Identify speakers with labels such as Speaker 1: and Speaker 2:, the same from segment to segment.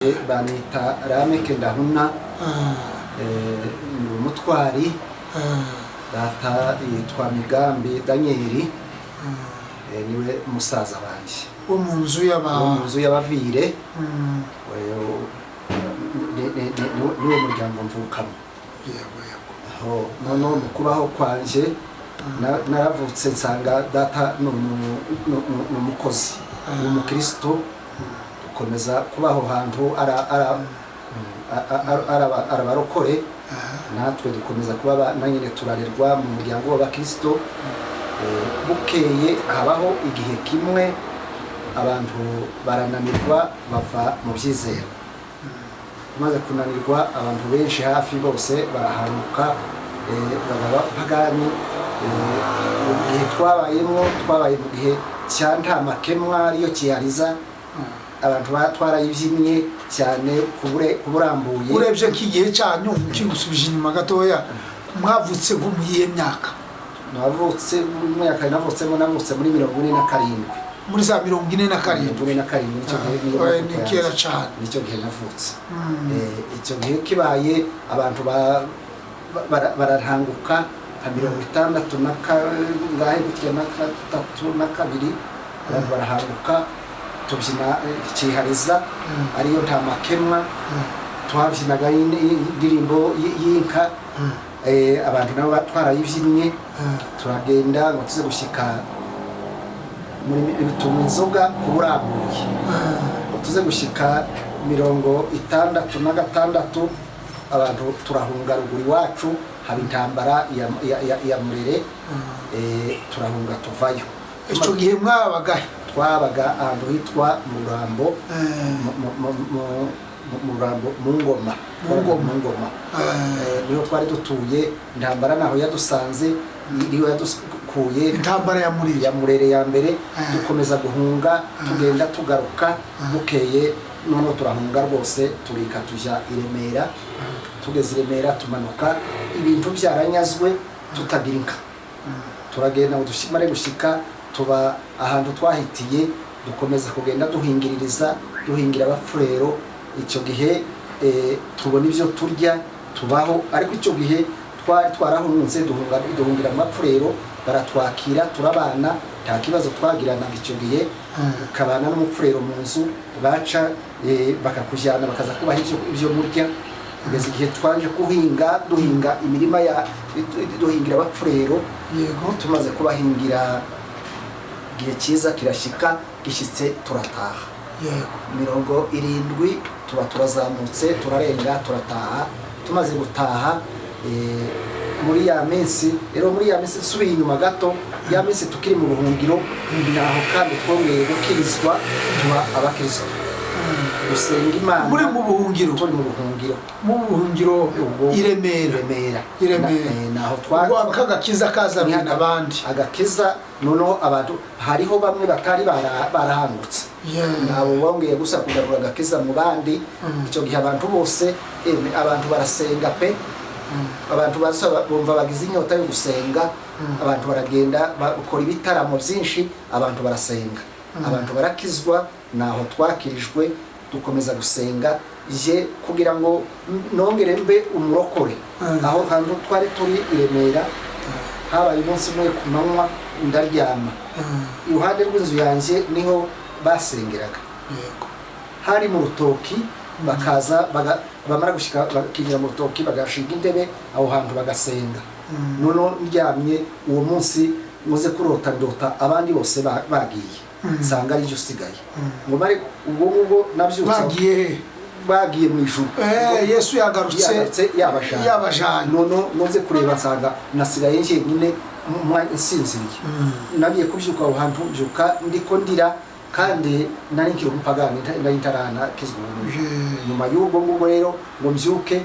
Speaker 1: banita Rameke Ndahuna umutwari data yitwa Migambi Daniel niwe musaza banje
Speaker 2: wo mu nzu
Speaker 1: y'abavire niwo muryango mvukamo aho noneho mukubaho kwanje naravutse nsanga data n'umukozi w'umukristo komeza kubaho hantu arabarokore natwe dukomeza kuba nanyine turarerwa mu muryango w'abakristo bukeye habaho igihe kimwe abantu barananirwa bava mu byizero maze kunanirwa abantu benshi hafi bose barahanuka baba pagani igihe twabaye mu gihe cya nta makemwa ariyo kiyariza abantu batwarayivyimye cyane kuburambuye
Speaker 2: urebye kigihe cyanyu kigusubije inyuma gatoya mwavutse nko mu yihe myaka
Speaker 1: navutse mu myaka navutse muri 47
Speaker 2: muri za 47
Speaker 1: ni
Speaker 2: kera cyane
Speaker 1: nicyo gihe navutse icyo gihe kibaye abantu barahanguka 62 ngahe gutya na 32 abantu barahanguka tubyina kihariza ariyo nta makemwa twabyinaga indirimbo y'inka abantu nabo batwarayivyimye turagenda ngo tuze gushika muri bituma inzoga kuburambuye tuze gushika 66 abantu turahunga ruguru iwacu haba intambara ya Murere turahunga tuvayo
Speaker 2: icyo gihe
Speaker 1: twabaga ahantu hitwa Murambo mu Ngoma niho twari dutuye intambara naho yadusanze iriho yadukuye
Speaker 2: intambara
Speaker 1: ya Murere ya mbere dukomeza guhunga tugenda tugaruka bukeye noneho turahunga rwose turika tujya i Remera tugeze i Remera tumanuka ibintu byaranyazwe tutagira inka turagenda ngo dushimare gushika tuba ahantu twahitiye dukomeza kugenda duhingira abafurero icyo gihe tubona ibyo turya tubaho ariko icyo gihe twarahunze duhungira amafurero baratwakira turabana nta kibazo twagiranaga icyo gihe ukabana n'umufurero mu nzu baca bakakujyana bakaza kubaha ibyo murya kugeza igihe twaje duhinga imirima duhingira abafurero
Speaker 2: yego
Speaker 1: tumaze kubahingira igihe cyiza kirashika gishyitse turataha
Speaker 2: yego
Speaker 1: 70 tuba turazamutse turarenga turataha tumaze gutaha muri ya minsi subiye inyuma gato ya minsi tukiri mu buhungiro naho kandi twongeye gukirizwa tuba abakristo gusenga Imana
Speaker 2: muri mu buhungiro i Remera
Speaker 1: naho
Speaker 2: twagakiza kazanye nabandi
Speaker 1: agakiza noneho abantu hariho bamwe batari barahangutse nabo bongeye gusa kugarura agakiza mu bandi icyo gihe abantu bose abantu barasenga pe abantu basaba bumva bagize inyota yo gusenga abantu baragenda bakora ibitaramo byinshi abantu barasenga abantu barakizwa naho twakirijwe dukomeza gusenga je kugira ngo nongere mbe umurokore aho hantu twari turi i Remera habaye umunsi umwe ku manywa ndaryama iruhande rw'inzu yanjye niho basengeraga hari mu rutoki bakaza bamara gushika bakinjira mu rutoki bagashinga intebe aho hantu bagasenga noneho ndyamye uwo munsi muze kurota ndota abandi bose bagiye sanga ari usigaye ngo mare ubwo nabyutse bagiye mu ijuru
Speaker 2: Yesu yagarutse yabajanye
Speaker 1: noze kureba nsanga nasigaye njyenyine nsinziriye nagiye kubyuka aho hantu byuka ndiko ndira kandi nari nkiri umupagani nari ntarana kizwe nyuma y'ubwo ngubwo rero ngo mbyuke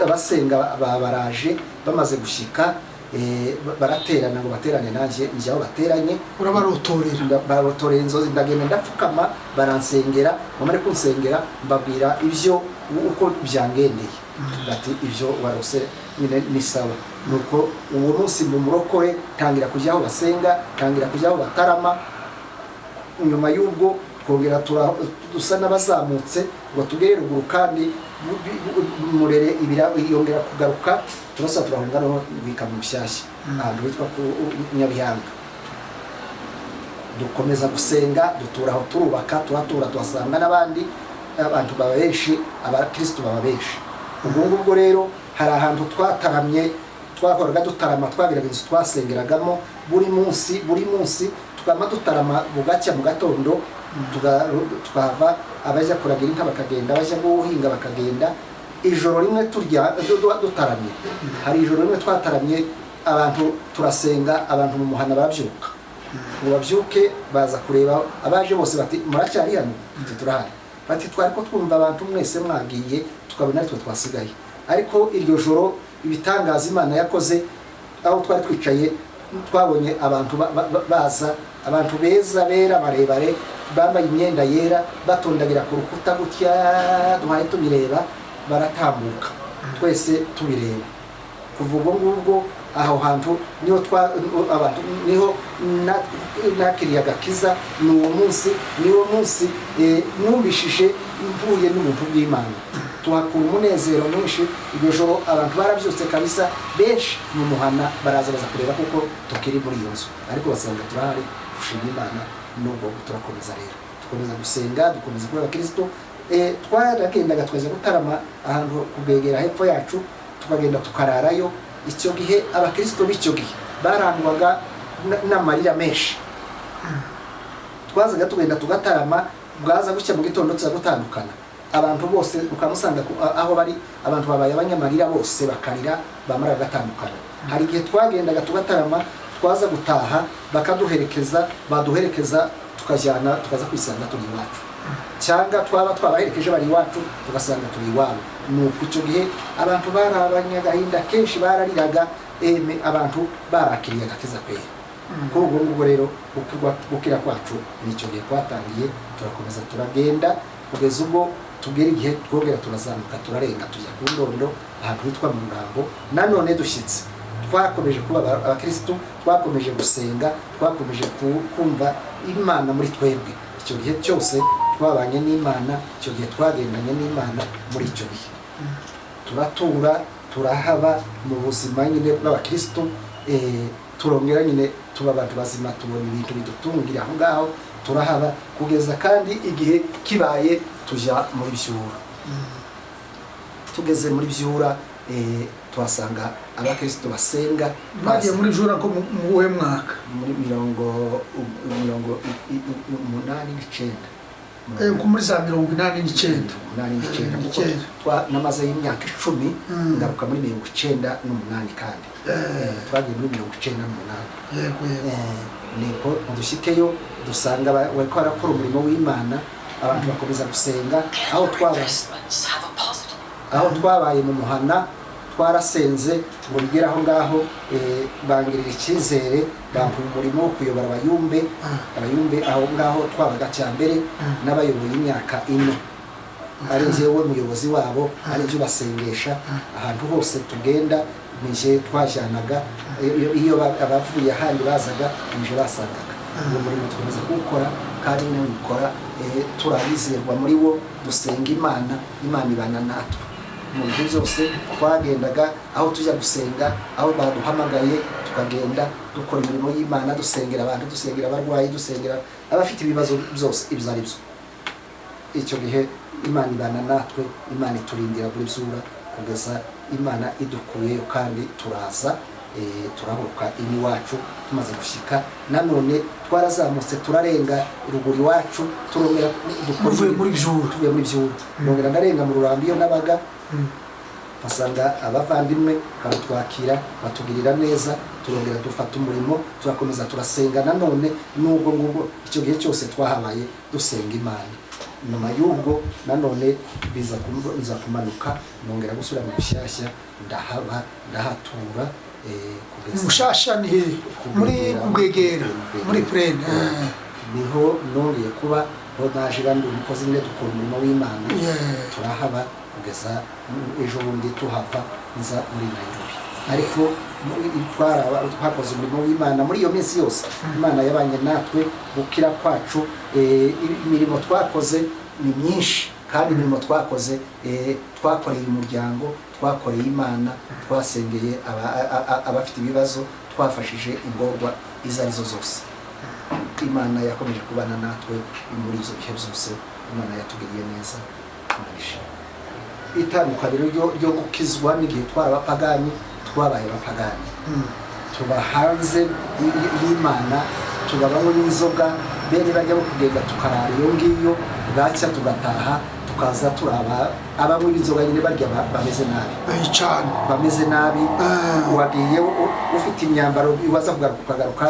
Speaker 1: abasenga baraje bamaze gushika baraterana ngo baterane nanjye njyaho bateranye
Speaker 2: urabarotorera
Speaker 1: inzozi ndagenda ndapfukama baransengera bamare kunsengera mbabwira ibyo uko byangendeye bati ibyo warose nyine ni sawa nuko uwo munsi mu murokore tangira kujyaho basenga tangira kujyaho batarama nyuma y'ubwo twongera dusa n'abazamutse ngo tugere ruguru kandi murere yongera kugaruka turasa turahunga no bika mu mushyashya ahantu hitwa ku Nyabihanga. Dukomeza gusenga duturaho turubaka tuhasanga n'abandi abantu baba benshi, abakristo baba benshi. Ubwo rero hari ahantu twataramye twakoraga dutarama, twabiraga inzu twasengeragamo buri munsi tukama dutarama bugacya mu gatondo, tukava abaje kuragira inka bakagenda, abaje guhinga bakagenda. Ijoro rimwe turya dutaramye, hari ijoro rimwe twataramye abantu turasenga, abantu mu muhana barabyuka ngo babyuke baza kureba, abaje bose bati muracyari hano, turahari, bati twari ko twumva abantu mwese mwagiye tukabona aritwe twasigaye. Ariko iryo joro ibitangaza Imana yakoze, aho twari twicaye twabonye abantu baza, abantu beza bera barebare bambaye imyenda yera batondagira ku rukuta gutya, duhaye tubireba, baratambuka twese tubireba. Kuva ubwo ngubwo aho hantu niho abantu niho nakiriye agakiza. Niwo munsi numvishije mvuye n'ubuntu bw'Imana, tuhakura umunezero mwinshi. Iryo joro abantu barabyutse kabisa, benshi mu muhana baraza kureba kuko tukiri muri iyo nzu, ariko basanga turahari. Dushima Imana n'ubwo turakomeza rero, dukomeza gusenga, dukomeza kuba abakristo. Twaragendaga twaje gutarama ahantu kubegera hepfo yacu, tukagenda tukararayo. Icyo gihe abakristo b'icyo gihe barangwaga n'amarira menshi. Twazaga tugenda tugatarama, bwaza gucya mu gitondo tuza gutandukana, abantu bose ukamusanga aho bari, abantu babaye abanyamarira bose bakarira, bamara gatandukana. Hari igihe twagendaga tugatarama, twaza gutaha bakaduherekeza, baduherekeza tukajyana tukaza kwisanga turi iwacu, cyangwa twabaherekeje bari iwacu tugasanga turi iwabo. Nuko icyo gihe abantu barabanyagahinda kenshi, barariraga, abantu barakiriye agakiza pe. Kuri ubwo ngubwo rero gukira kwacu nicyo gihe twatangiye, turakomeza turagenda kugeza ubwo tugera igihe twongera turazamuka turarenga tujya ku Ndondo ahantu hitwa mu Rurambo. Nanone dushyitse twakomeje kuba abakristo, twakomeje gusenga, twakomeje kumva Imana muri twebwe. Icyo gihe cyose twabanye n'Imana, icyo gihe twagendanye n'Imana. Muri icyo gihe turatura, turahaba mu buzima nyine bw'abakristo, turongera nyine tuba abantu bazima, tubona ibintu bidutungira aho ngaho, turahaba kugeza kandi igihe kibaye tujya muri Byura. Tugeze muri Byura tuhasanga abakristo basenga.
Speaker 2: Bagiye muri Byura ko mu uwe mwaka?
Speaker 1: Muri 89.
Speaker 2: Ko muri za 89
Speaker 1: namaze y'imyaka 10 ngaruka muri 98 kandi twagiye muri 98.
Speaker 2: Yego
Speaker 1: niko dushyikeyo dusanga bariko barakora umurimo w'Imana, abantu bakomeza gusenga. Aho twabaye mu muhana twarasenze ngo bigere aho ngaho, bangirira icyizere, bampa umurimo wo kuyobora abayumbe aho ngaho twabaga cyambere n'abayoboye imyaka 4. Ari njyewe muyobozi wabo, ari byo basengesha ahantu hose tugenda, nije twajyanaga. Iyo abavuye ahandi bazaga nije basangaga. Uwo murimo twamaze gukora kandi n'ubikora turabizerwa muri wo, dusenga Imana ibana natwe. Mu bihe byose twagendaga aho tujya gusenga, aho baduhamagaye tukagenda dukora imirimo y'Imana, dusengera abantu, dusengera abarwayi, dusengera abafite ibibazo byose ibyo ari byo. Icyo gihe Imana ibana natwe, Imana iturindira muri Byura kugeza Imana idukuyeyo kandi turaza turahuka iwacu. Tumaze gushika nanone twarazamutse turarenga ruguru iwacu, turongera
Speaker 2: dukoze muri Byura,
Speaker 1: tuvuye muri Byura ndongera ndarenga mu Rurambo iyo nabaga, basanga abavandimwe baratwakira, batugirira neza, turongera dufata umurimo, turakomeza turasenga nanone. Nubwo ngubwo icyo gihe cyose twahabaye dusenga Imana. Nyuma y'ubwo nanone biza kumanuka, nongera gusubira mu Bushyashya, ndahatura
Speaker 2: kugeza Mushasha ni muri Kubwegera muri Prene.
Speaker 1: Niho nongeye kuba bo naje kandi umukozi nyine dukora umurimo w'Imana turahaba kugeza ejo bundi tuhava nza muri Nairobi ariko twakoze umurimo w'Imana muri iyo minsi yose Imana yabanye natwe gukira kwacu imirimo twakoze ni myinshi kandi imirimo twakoze twakoreye umuryango twakoreye Imana twasengeye abafite ibibazo twafashije ingorwa izo arizo zose Imana yakomeje kubana natwe muri izo bihe byose Imana yatugiriye neza itandukaniro ryo gukizwa n'igihe twarabapagani twabaye abapagani tuba hanze y'Imana tubabamo n'inzoga bene bajya kugenda tukarara iyo ngiyo bwacya tugataha tukaza turaba abanywa inzoga nyine barya bameze nabi
Speaker 2: cyane
Speaker 1: bameze nabi wagiye ufite imyambaro iwaza kugaruka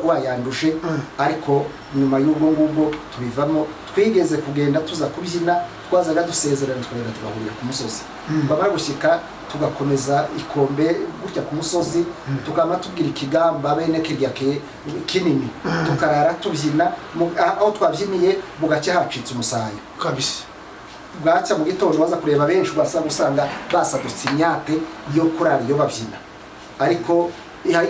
Speaker 1: wayandushe ariko nyuma y'ubwo ngubwo tubivamo twigeze kugenda tuza kubyina twazaga dusezerana twagenda tugahurira ku musozi bamara gushyika tugakomeza ikombe gutya ku musozi tukama tubwira ikigamba bene kirya kinini tukarara tubyina aho twabyiniye bugacye hacitse umusayo
Speaker 2: kabisa
Speaker 1: bwacya mu gitondo baza kureba benshi usanga basadutse imyate yo kurara iyo babyina ariko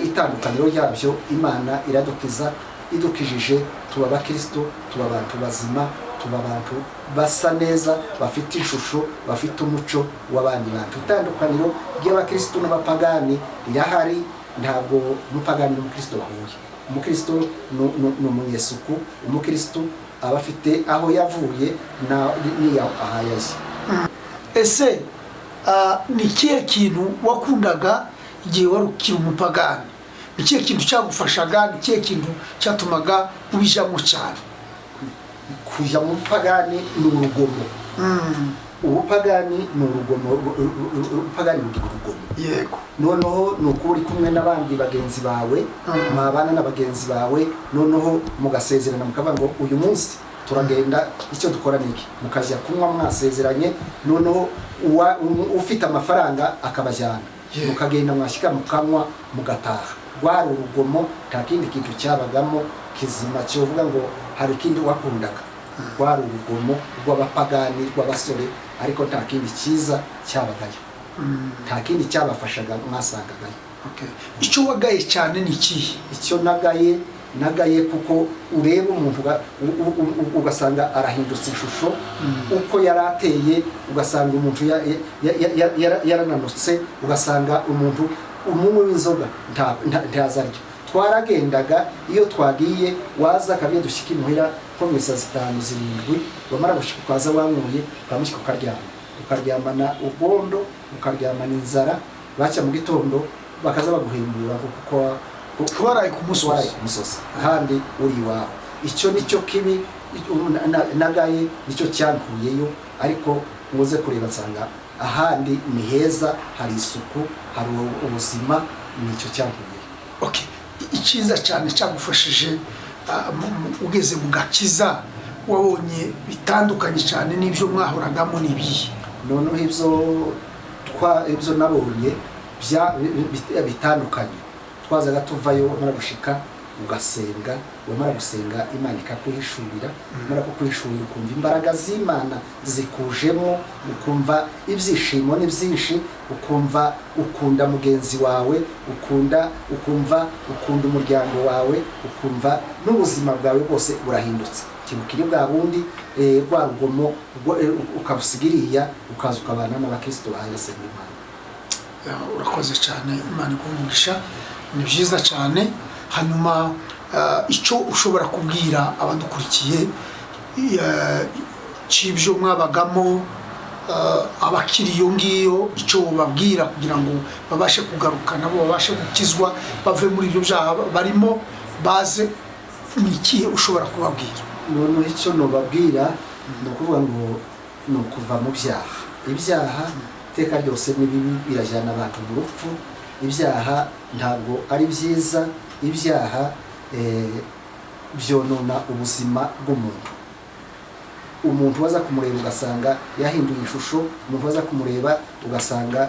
Speaker 1: itandukaniro ryabyo Imana iradukiza idukijije tuba abakristo tuba abantu bazima tuba abantu basa neza bafite ishusho bafite umuco w'abandi bantu itandukaniro ry'abakristo n'abapagani rirahari ntabwo umupagani n'umukristo bahuye umukristo ni umunyesuku umukristo aba afite aho yavuye n'iyo ahayaje
Speaker 2: ese ni ikihe kintu wakundaga igihe wari ukiri umupagani ni ikihe kintu cyagufashaga ni ikihe kintu cyatumaga ubijamo cyane
Speaker 1: kujya mu pagani ni urugomo ubupagani ni urugomo ubupagani ni urugomo
Speaker 2: yego
Speaker 1: noneho ni uko uri kumwe n'abandi bagenzi bawe mwabana na bagenzi bawe noneho mugasezerana mukavuga ngo uyu munsi turagenda icyo dukora niki mukajya kunywa mwasezeranye noneho ufite amafaranga akabajyana mukagenda mwashyika mukanywa mugataha rwari urugomo nta kindi kintu cyabagamo kizima cyovuga ngo hari ikindi wakundaga rwari urugomo rw'abapagani rw'abasore ariko nta kindi cyiza cyabagayo nta kindi cyabafashaga mwasangagayo
Speaker 2: icyo wagaye cyane ni ikihe
Speaker 1: icyo nagaye kuko ureba umuntu ugasanga arahindutse ishusho uko yarateye ugasanga umuntu yarananutse ugasanga umuntu umunywi w'inzoga ntazarya twaragendaga iyo twagiye waza kabye dushyika imuhira nko mu saa 5-7 wamara gushika kwaza wanywuye ukamushyika ukaryamana ubondo ukaryamana inzara bacya mu gitondo bakaza baguhimbura kuko
Speaker 2: twaraye ku
Speaker 1: musozi kandi uri wawe icyo nicyo kibi nagaye nicyo cyankuyeyo ariko muze kureba nsanga ahandi ni heza hari isuku hari ubuzima nicyo cyankuyeyo
Speaker 2: icyiza cyane cyagufashije ugeze mu gakiza wabonye bitandukanye cyane n'ibyo mwahoragamo n'ibihe
Speaker 1: noneho ibyo nabonye bitandukanye twazaga tuvayo wamara gushika ugasenga wamara gusenga Imana ikakwihishurira wamara kukwihishurira ukumva imbaraga z'Imana zikujemo ukumva ibyishimo ni byinshi ukumva ukunda mugenzi wawe ukumva ukunda umuryango wawe ukumva n'ubuzima bwawe bwose burahindutse ikintu kiri bwa bundi rwa rugomo ukabusigiriya ukaza ukabana n'abakristo bahayase Imana
Speaker 2: urakoze cyane Imana ikumugisha ni byiza cyane hanyuma icyo ushobora kubwira abadukurikiye cy'ibyo mwabagamo abakiri iyo ngiyo icyo babwira kugira ngo babashe kugaruka nabo babashe gukizwa bave muri ibyo byaha barimo baze ni ikihe ushobora kubabwira
Speaker 1: noneho icyo nubabwira ni ukuvuga ngo ni ukuva mu byaha ibyaha iteka ryose ni bibi birajyana abantu mu rupfu ibyaha ntabwo ari byiza ibyaha byonona ubuzima bw'umuntu umuntu waza kumureba ugasanga yahinduye ishusho umuntu waza kumureba ugasanga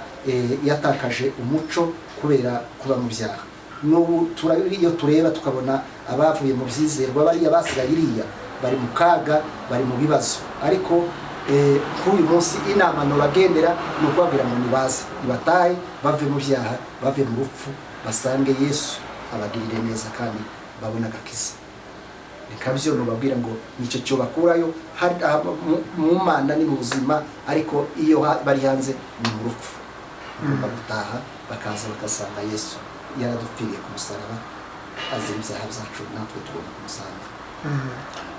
Speaker 1: yatakaje umuco kubera kuba mu byaha n'ubu iyo tureba tukabona abavuye mu byizerwa bariya basigaye iriya bari mu kaga bari mu bibazo ariko kuri uyu munsi inama bagendera ni ukubabwira ngo nibaze nibatahe bave mu byaha bave mu rupfu basange Yesu abagirire neza kandi babona agakiza nikabyo nubabwira ngo nicyo cyo bakurayo mu Mana ni mu buzima ariko iyo bari hanze ni mu rupfu bagutaha bakaza bagasanga Yesu yaradupfiriye ku musaraba azira ibyaha byacu natwe tugomba kumusanga.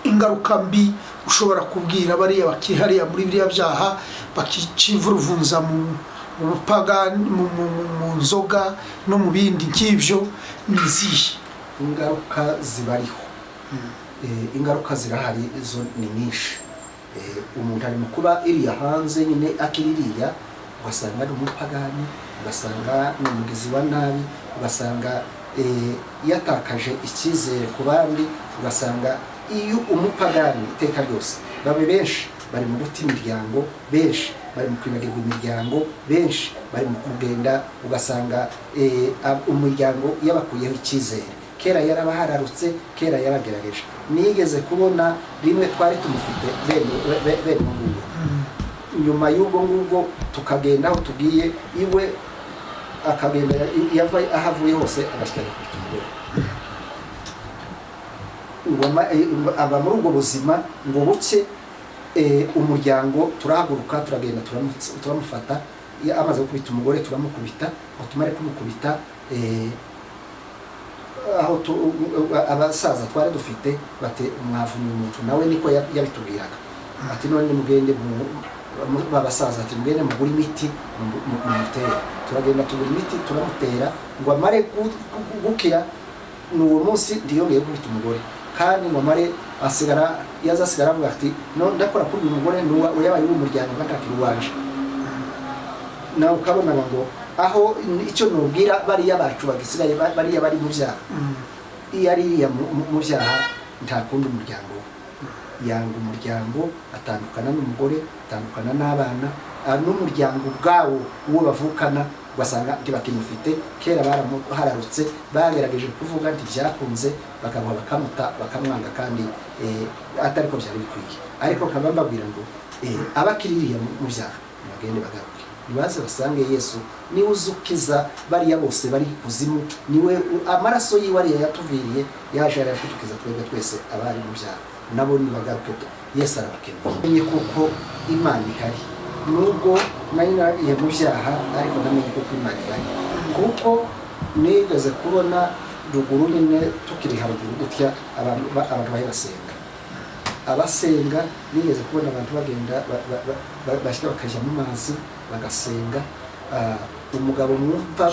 Speaker 2: Ingaruka mbi ushobora kubwira bariya bakihariya muri biriya byaha bakicivuruvunza mu bupagani mu nzoga no mu bindi nk'ibyo nizihe?
Speaker 1: Ingaruka zibariho ingaruka zirahari izo ni nyinshi. Umuntu ari mu kuba iriya hanze nyine akiririya ugasanga ari umupagani ugasanga ni umugizi wa nabi ugasanga yatakaje icyizere ku bandi ugasanga iyo umupagani iteka ryose babe benshi bari mu guta imiryango benshi bari mu kwibagirwa imiryango benshi bari mu kugenda ugasanga umuryango yabakuyeho icyizere kera yarabahararutse kera yaragerageje nigeze kubona rimwe twari tumufite bene ngubu nyuma y'ubwo ngubwo tukagenda aho tugiye iwe akagenda yava ahavuye hose agashyira ku tumugore aba muri ubwo buzima ngo buke umuryango turahaguruka turagenda turamufata amaze gukubita umugore turamukubita ngo tumare kumukubita aho abasaza twari dufite bate mwavunye umuntu nawe niko yabitubwiraga ati none mugende babasaza ati mugende mugura imiti mumutera turagenda tugura imiti turamutera ngo amare gukira n'uwo munsi ndiyongeye gukubita umugore kandi ngo amare asigara yazasigara avuga ati no ndakora kuri uyu mugore uyabaye umuryango batakira uwanje nawe ukabona ngo aho icyo nubwira bariya bacu bagisigaye bariya bari mu byaha iyo ariya mu byaha nta kundi umuryango yanga umuryango atandukana n'umugore atandukana n'abana n'umuryango ubwawo uwo bavukana ugasanga ntibakimufite kera baramuhararutse bagerageje kuvuga nti byakunze bakamuha bakamuta bakamwanga kandi atari ko byari bikwiye ariko nkaba mbabwira ngo abakiririye mu byaha bagende bagaruke nibaze basange Yesu niwe uzukiza bariya bose bari kuzimu niwe amaraso yiwe ari yatuviriye yaje arakutukiza twebwe twese abari mu byaha nabo nibagaruke Yesu arabakeneye kuko Imana ihari nubwo nari mu byaha ariko namenye kuko Imana ihari kuko nigeze kubona ruguru nyine tukiri haruguru gutya abantu bari basenga abasenga nigeze kubona abantu bagenda bashyira bakajya mu mazi bagasenga umugabo mwumva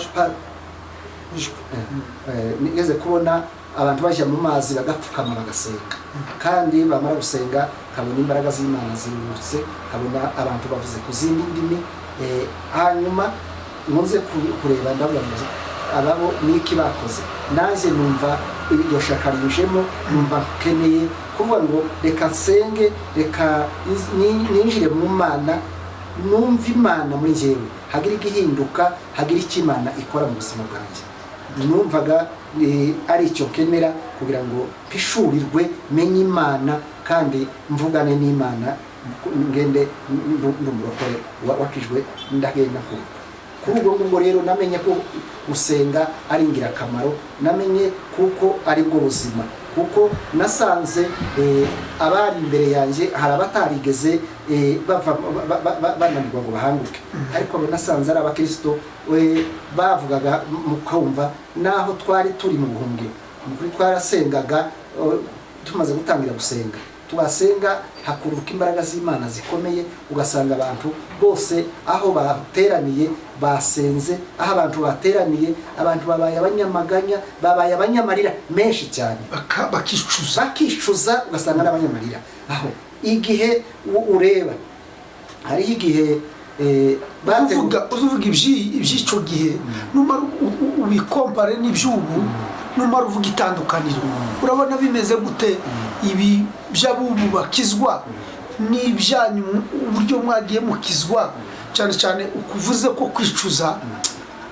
Speaker 1: nigeze kubona abantu bajya mu mazi bagapfukama bagasenga kandi bamara gusenga kabona imbaraga z'Imana zirutse kabona abantu bavuze ku zindi ndimi hanyuma nkunze kureba ndavuga ngo ababo niki bakoze naje numva iryo shaka rinjemo numva keneye kuvuga ngo reka nsenge reka ninjire mu Mana numva Imana muri jewe hagira igihinduka hagira icyo Imana ikora mu buzima bwanjye numvaga ari icyo kenera kugira ngo pishurirwe menye Imana kandi mvugane n'Imana ngende n'umurokore wakijwe ndagenda kuri ubwo ngubwo rero namenye ko gusenga ari ingirakamaro namenye kuko ari bwo buzima kuko nasanze abari imbere yanjye hari abatarigeze bananirwa ngo bahanguke ariko nasanze ari abakristo bavugaga mu kumva naho twari turi mu buhungiro kuri twarasengaga tumaze gutangira gusenga tugasenga hakuruka imbaraga z'Imana zikomeye ugasanga abantu bose aho bateraniye basenze aho abantu bateraniye abantu babaye abanyamaganya babaye abanyamarira menshi cyane bakicuza ugasanga n'abanyamarira aho igihe ureba hari igihe
Speaker 2: uvuga iby'icyo gihe numara ubikompare n'iby'ubu numara uvuga itandukaniro urabona bimeze gute ibi by'abubu bakizwa n'ibyanyu uburyo mwagiye mukizwa cyane cyane ukuvuze ko kwicuza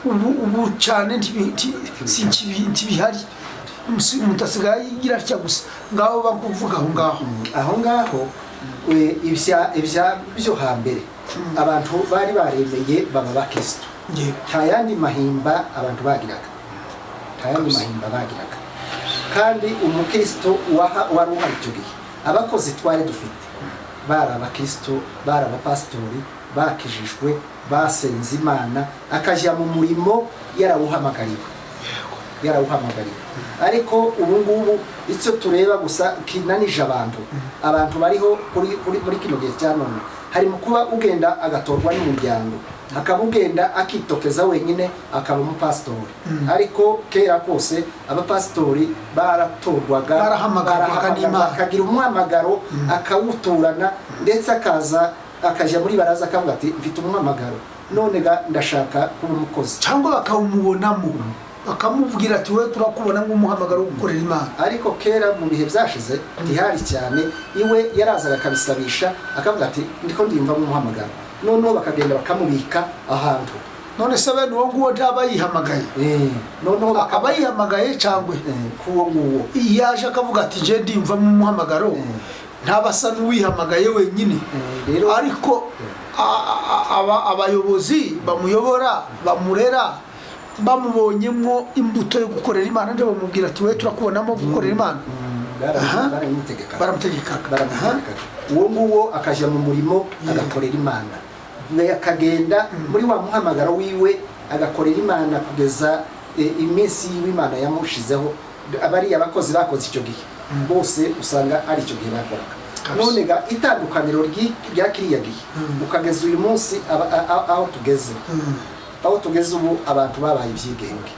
Speaker 2: ubu cyane ntibihari umuntu asigaye yigira atya gusa ngaho bakuvuga
Speaker 1: aho ngaho ibya byo hambere abantu bari baremeye baba bakristo nta yandi mahimba abantu bagiraga kandi umukristo wari uhari icyo gihe abakozi twari dufite bari abakristo bari abapasitori bakijijwe basenze Imana akajya mu murimo yarawuhamagariwe ariko ubu ngubu icyo tureba gusa kinanije abantu bariho muri kino gihe cya none harimo kuba ugenda agatorwa n'umuryango akaba ugenda akitokeza wenyine akaba umupasitori ariko kera kose abapasitori baratorwaga akagira umuhamagaro akawuturana ndetse akajya muri baraza akavuga ati mfite umuhamagaro none ndashaka kuba umukozi
Speaker 2: cyangwa bakawumubonamo bakamubwira ati we turakubona nk'umuhamagaro wo gukorera Imana
Speaker 1: ariko kera mu bihe byashize ntihari cyane iwe yarazaga akabisabisha akavuga ati ndiko ndimva mu muhamagaro noneho bakagenda bakamubika ahantu
Speaker 2: none se bene uwo nguwo ntaba yihamagaye
Speaker 1: noneho
Speaker 2: akaba yihamagaye cyangwa
Speaker 1: kuwo nguwo
Speaker 2: yaje akavuga ati je ndimva mu muhamagaro ntabasa n'uwihamagaye wenyine ariko abayobozi bamuyobora bamurera bamubonyemo imbuto yo gukorera Imana nde bamubwira ati we turakubonamo gukorera Imana baramutegekaga
Speaker 1: uwo nguwo akajya mu murimo agakorera Imana akagenda muri wa muhamagaro wiwe agakorera Imana kugeza iminsi y'Imana yamushizeho abari abakozi bakoze icyo gihe bose usanga ari icyo gihe bakoraga none itandukaniro rya kiriya gihe ukageza uyu munsi aho tugeze ubu abantu babaye ibyigenge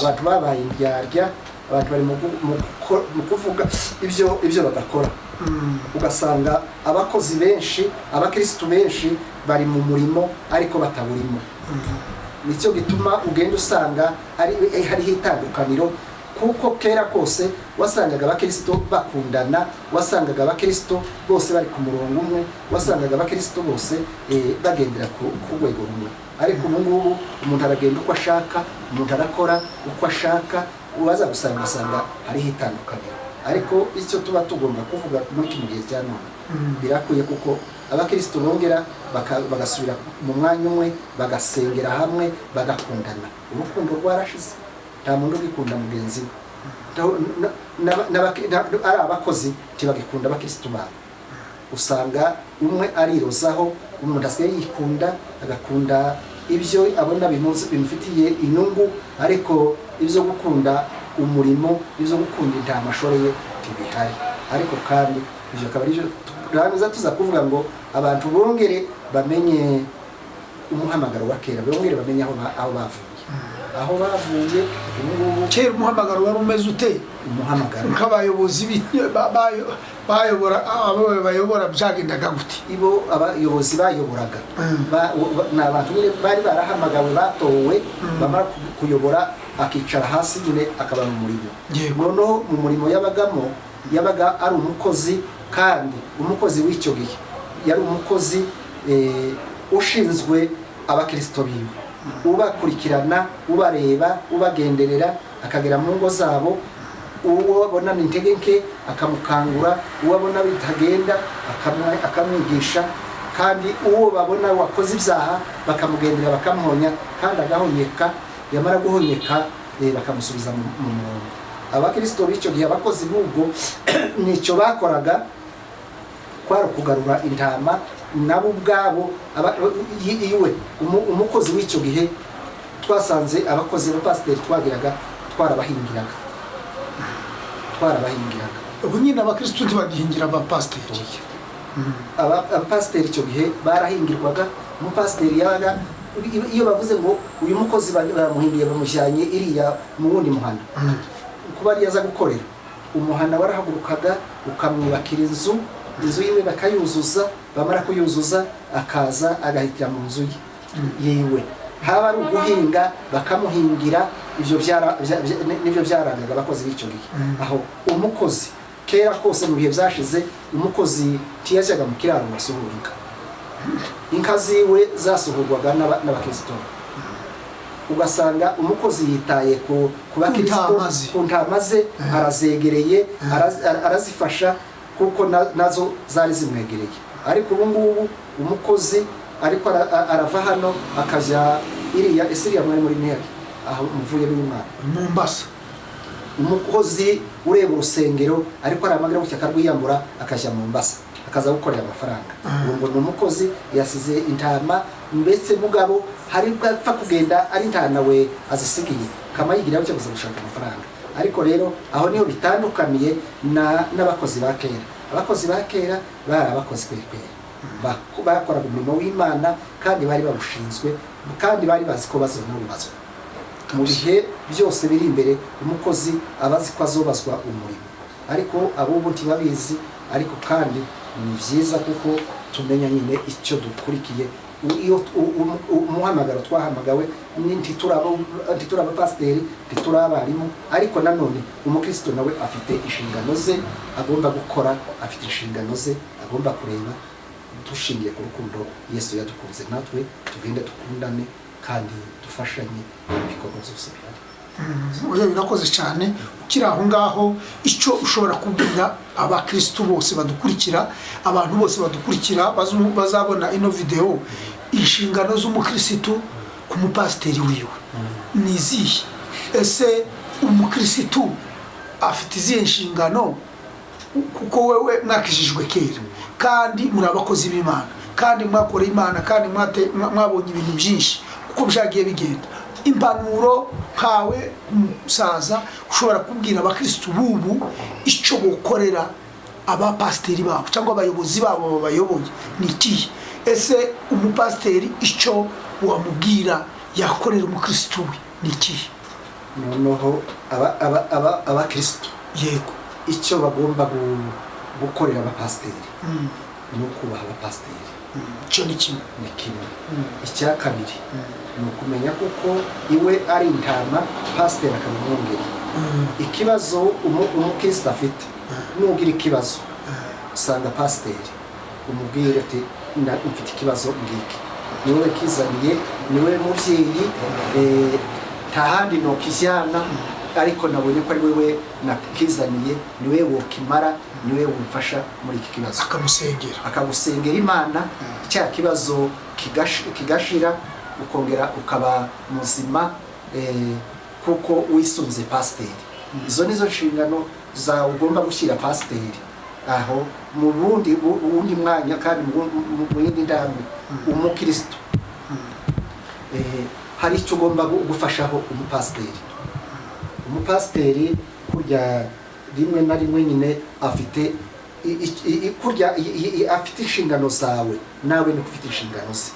Speaker 1: abantu babaye indyarya abantu bari mu kuvuga ibyo badakora ugasanga abakozi benshi abakristo benshi bari mu murimo ariko bataburimo nicyo gituma ugenda usanga hariho itandukaniro kuko kera kose wasangaga abakristo bakundana wasangaga abakristo bose bari ku murongo umwe wasangaga abakristo bose bagendera ku rwego rumwe ariko ubu ngubu umuntu aragenda uko ashaka umuntu arakora uko ashaka ubaza gusanga hariho itandukaniro ariko icyo tuba tugomba kuvuga muri kino gihe cya none birakwiye kuko abakristo bongera bagasubira mu mwanya umwe bagasengera hamwe bagakundana urukundo rwarashize nta muntu ugikunda mugenzi we ari abakozi ntibagikunda abakristo babo usanga umwe arirozaho umuntu asigaye yikunda agakunda ibyo abona bimufitiye inyungu ariko ibyo gukunda umurimo ibyo gukunda intama ashoreye ntibihari ariko kandi ibyo akaba aribyo turangiza tuza kuvuga ngo abantu bongere bamenye umuhamagaro wa kera bongere bamenye aho bavuye
Speaker 2: kera umuhamagaro wari umeze ute
Speaker 1: umuhamagaro
Speaker 2: nk'abayobozi bayobora byagendaga gute
Speaker 1: ibo abayobozi bayoboraga n'abantu bari barahamagawe batowe bamara kuyobora akicara hasi nyine akaba mu murimo noneho mu murimo yabaga ari umukozi kandi umukozi w'icyo gihe yari umukozi ushinzwe abakristo biwe ubakurikirana ubareba ubagenderera akagera mu ngo zabo uwo abona intege nke akamukangura uwo abona bitagenda akamwigisha kandi uwo babona wakoze ibyaha bakamugendera bakamuhonya kandi agahonyeka yamara guhonyeka bakamusubiza mu murongo abakristo b'icyo gihe abakozi b'ubwo nicyo bakoraga kwari kugarura intama nabo ubwabo iwe umukozi w'icyo gihe twasanze abakozi b'abapasiteri twagiraga twarabahingiraga
Speaker 2: ubu nyine abakristo ntibagihingira abapasiteri
Speaker 1: abapasiteri icyo gihe barahingirwaga umupasiteri yabaga iyo bavuze ngo uyu mukozi bamuhingiye bamujyanye iriya mu wundi muhanda kuba ariyo aza gukorera umuhanda warahagurukaga ukamwubakira inzu yiwe bakayuzuza bamara kuyuzuza akaza agahitira mu nzu yiwe haba ari uguhinga bakamuhingira nibyo byarangaga abakozi b'icyo gihe aho umukozi kera kose mu bihe byashize umukozi ntiyajyaga mu kiraro ngo asuhure inka ziwe zasuhurwaga n'abakristo ugasanga umukozi yitaye ku bakristo ku ntamaze arazegereye arazifasha kuko nazo zari zimwegereye ariko ubu ngubu umukozi ariko arava hano akaja iriya mwari muri ntebe aho umuvuye n'Imana
Speaker 2: Mombasa
Speaker 1: umukozi ureba urusengero ariko aramagara mu cyaka rwiyambura akaja Mombasa akaza gukorera amafaranga ngo n'umukozi yasize intama mbese mugabo hari bapfa kugenda ari ntana we azisigiye kama yigira cyo gushaka amafaranga ariko rero aho niho bitandukaniye n'abakozi ba kera abakozi ba kera bari abakozi kwekwe bakora umurimo w'Imana kandi bari babushinzwe kandi bari bazi ko bazona urubazo mu bihe byose biri imbere umukozi abazi ko azobazwa umurimo ariko abubu ntibabizi ariko kandi ni byiza kuko tumenya nyine icyo dukurikiye iyo umuhamagaro twahamagawe ntituraba pasiteri ntiturabarimu ariko nanone umukristo nawe afite inshingano ze agomba gukora afite inshingano ze agomba kureba dushingiye ku rukundo Yesu yadukunze natwe tugende dukundane kandi dufashanye mu bikorwa byose bihari.
Speaker 2: Oya birakoze cyane ukiri aho ngaho icyo ushobora kubwira abakristo bose badukurikira abantu bose badukurikira bazabona ino video inshingano z'umukristo ku mupasiteri wiwe nizihe ese umukristo afite izihe nshingano kuko wewe mwakijijwe kera kandi muri abakozi b'Imana kandi mwakoreye Imana kandi mwabonye ibintu byinshi uko byagiye bigenda impanuro nkawe umusaza ushobora kubwira abakristo bubu icyo gukorera abapasiteri babo cyangwa abayobozi babo babayoboye ni iki ese umupasiteri icyo wamubwira yakorera umukristo we ni iki
Speaker 1: noneho abakristo
Speaker 2: yego
Speaker 1: icyo bagomba gukorera abapasiteri ni ukubaha abapasiteri
Speaker 2: cyo ni kimwe
Speaker 1: icya kabiri ni ukumenya kuko iwe ari intama pasiteri akamwongera ikibazo umukristo afite nugira ikibazo usanga pasiteri umubwire ati mfite ikibazo ngiki niwe kizaniye niwe muvyeyi tahandi no kijyana ariko nabonye ko ari wewe nakizaniye niwe wokimara niwe wumfasha muri iki kibazo akamusengera Imana cya kibazo kigashira ukongera ukaba muzima kuko wisunze pasiteri izo nizo nshingano za ugomba gushyira pasiteri aho mu bundi mwanya kandi mu yindi ndamwe umukristo hari icyo ugomba gufashaho umupasiteri kurya rimwe na rimwe nyine afite afite inshingano zawe nawe ni ufite inshingano ze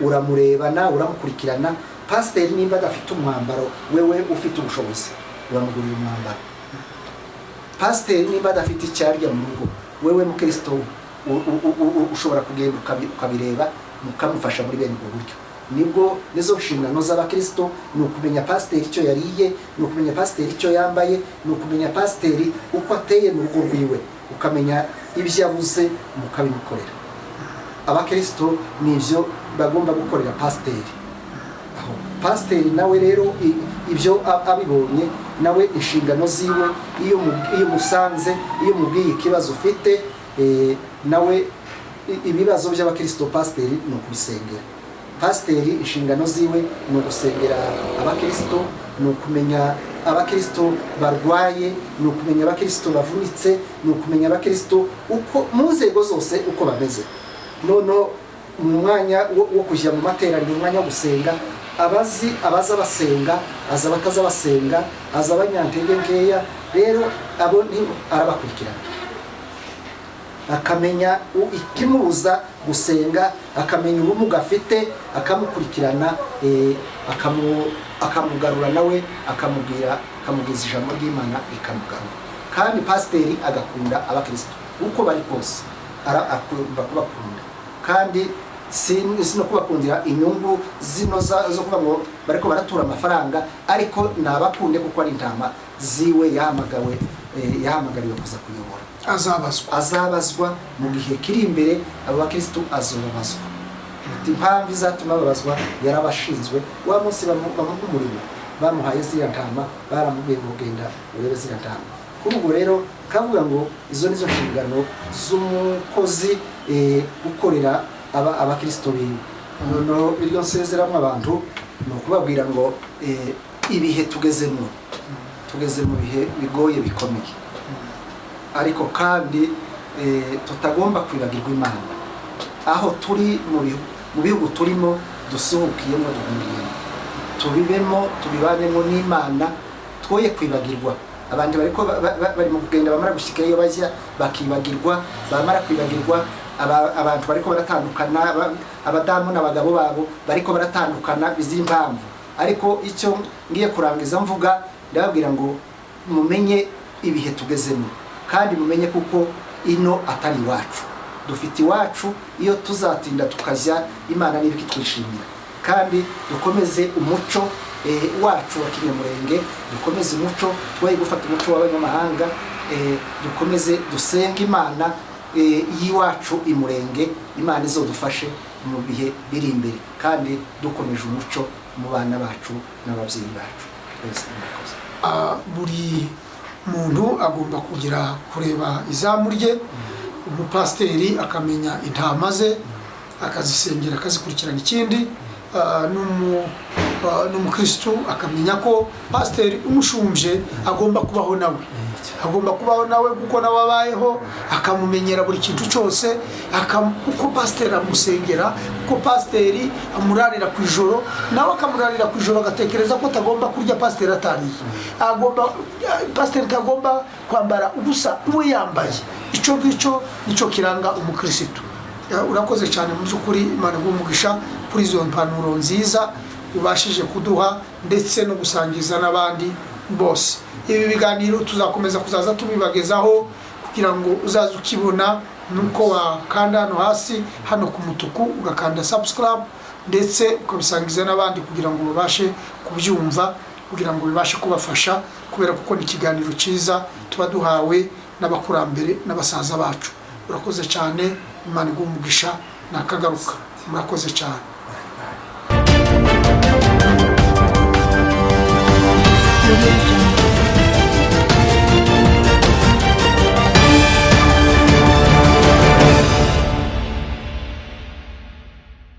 Speaker 1: uramureba nawe uramukurikirana pasiteri nimba adafite umwambaro wewe ufite ubushobozi uramugurira umwambaro pasiteri nimba adafite icyarya mu rugo wewe mukristo ushobora kugenda ukabireba mukamufasha muri bene ubwo buryo nibwo nizo nshingano z'abakristo ni ukumenya pasiteri icyo yariye ni ukumenya pasiteri icyo yambaye ni ukumenya pasiteri uko ateye mu rugo rwiwe ukamenya ibyo yabuze mukabimukorera abakristo nivyo bagomba gukorera pasiteri aho pasiteri nawe rero ibyo abibonye nawe inshingano ziwe iyo musanze iyo mubwiye ikibazo ufite nawe ibibazo by'abakristo pasiteri ni ukubisengera pasiteri inshingano ziwe ni ugusengera abakristo ni ukumenya abakristo barwaye ni ukumenya abakristo bavunitse ni ukumenya abakristo uko mu nzego zose uko bameze nono mu mwanya wo kujya mu materaniro mu mwanya wo gusenga abaza basenga aza bakaza basenga aza abanyantege nkeya rero abo ni arabakurikirana akamenya ikimubuza gusenga akamenya ubumuga afite akamukurikirana akamugarura nawe akamubwiza ijambo ry'Imana ikamugarura kandi pasiteri agakunda abakristo uko bari kose akunda kubakunda kandi si no kubakundira inyungu zino zo kuba ngo bariko baratura amafaranga ariko nabakunde kuko ari intama ziwe yahamagariwe kuza kuyobora azabazwa mu gihe kiri imbere abo bakristo azobazwa impamvu izatuma babazwa yarabashinzwe wa munsi bamuha umurimo bamuhaye ziriya ntama baramubwiye kugenda urebe ziriya ntama kuri ubwo rero kavuga ngo izo nizo nshingano z'umukozi gukorera abakristo biwe noneho iryo nsezeramo abantu ni ukubabwira ngo ibihe tugeze mu bihe bigoye bikomeye ariko kandi tutagomba kwibagirwa Imana aho turi mu bihugu turimo dusuhukiyemo duhungiyemo tubibemo tubibanemo n'Imana twoye kwibagirwa abandi bari mu kugenda bamara gushika iyo bajya bakibagirwa bamara kwibagirwa abantu bariko baratandukana abadamu n'abagabo babo bariko baratandukana bizira impamvu ariko icyo ngiye kurangiza mvuga ndababwira ngo mumenye ibihe tugezemo kandi mumenye kuko ino atari iwacu dufite iwacu iyo tuzatinda tukajya Imana n'ibiki twishimira kandi dukomeze umuco wacu wa Kinyamurenge dukomeze umuco twaye gufata umuco w'abanyamahanga dukomeze dusenga Imana yiwacu imurenge Imana izodufashe mu bihe biri imbere kandi dukomeje umuco mu bana bacu n'ababyeyi bacu
Speaker 2: buri muntu agomba kugira kureba izamu rye umupasiteri akamenya intama ze akazisengera akazikurikirana ikindi n'umukristo akamenya ko pasiteri umushumje agomba kubaho nawe kuko nawe abayeho akamumenyera buri kintu cyose kuko pasiteri amusengera kuko pasiteri amurarira ku ijoro nawe akamurarira ku ijoro agatekereza ko atagomba kurya pasiteri atariye pasiteri tagomba kwambara ubusa we yambaye icyo ngicyo nicyo kiranga umukristo urakoze cyane mu by'ukuri Imana igumugisha kuri izo mpanuro nziza ubashije kuduha ndetse no gusangiza n'abandi bose ibi biganiro tuzakomeza kuzaza tubibagezaho kugira ngo uzaze ukibona nuko wakanda hano hasi hano ku mutuku ugakanda subscribe ndetse ukabisangiza n'abandi kugira ngo babashe kubyumva kugira ngo bibashe kubafasha kubera kuko ni ikiganiro cyiza tuba duhawe n'abakurambere n'abasaza bacu urakoze cyane Imana igumugisha nakagaruka murakoze cyane